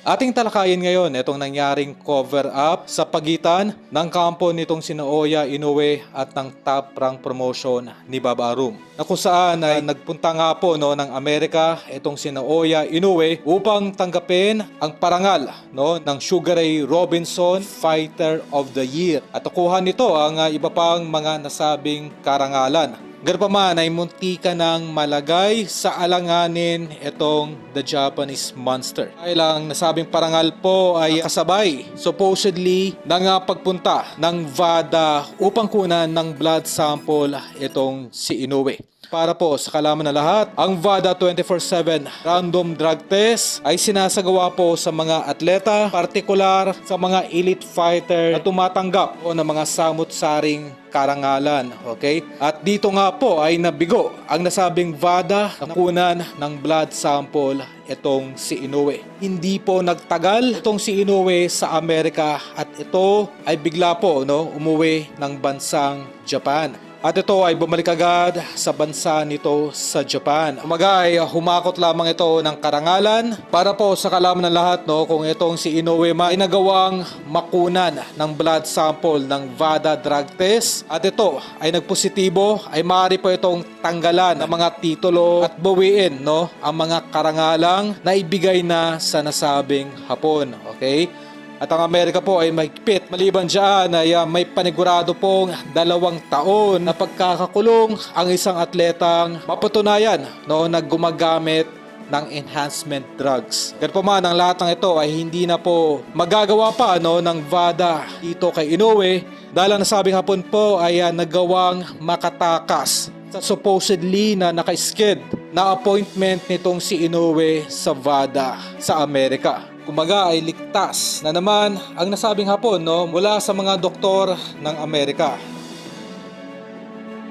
Ating talakayin ngayon itong nangyaring cover-up sa pagitan ng kampo nitong sina Oya Inoue at ng top rank promotion ni Baba Arum, na kung saan ay nagpunta nga po ng Amerika itong sina Oya Inoue upang tanggapin ang parangal ng Sugar Ray Robinson Fighter of the Year at nakuha nito ang iba pang mga nasabing karangalan. Gayunpaman ay munti ka nang malagay sa alanganin itong The Japanese Monster. Dahil ang nasabing parangal po ay kasabay supposedly ng pagpunta ng VADA upang kunan ng blood sample itong si Inoue. Para po sa kalaman na lahat, ang VADA 24/7 random drug test ay sinasagawa po sa mga atleta, partikular sa mga elite fighter na tumatanggap po ng mga samut-saring karangalan. Okay? At dito nga po ay nabigo ang nasabing VADA na kunan ng blood sample itong si Inoue. Hindi po nagtagal itong si Inoue sa Amerika at ito ay bigla po umuwi ng bansang Japan. At ito ay bumalik agad sa bansa nito sa Japan. Umaga ay humakot lamang ito ng karangalan para po sa kalaman ng lahat kung itong si Inoue ay nagawang makunan ng blood sample ng VADA drug test at ito ay nagpositibo, ay maaari po itong tanggalan ng mga titulo at bawiin ang mga karangalang na ibigay na sa nasabing hapon. Okay? At ang Amerika po ay mahigpit. Maliban dyan ay may panigurado pong 2 taon na pagkakakulong ang isang atletang mapatunayan na gumagamit ng enhancement drugs. Gayunpaman ang lahat ng ito ay hindi na po magagawa pa ng VADA dito kay Inoue dahil ang nasabing hapon po ay nagawang makatakas sa supposedly na naka-sked na appointment nitong si Inoue sa VADA sa Amerika. Kumaga ay ligtas na naman ang nasabing hapon mula sa mga doktor ng Amerika.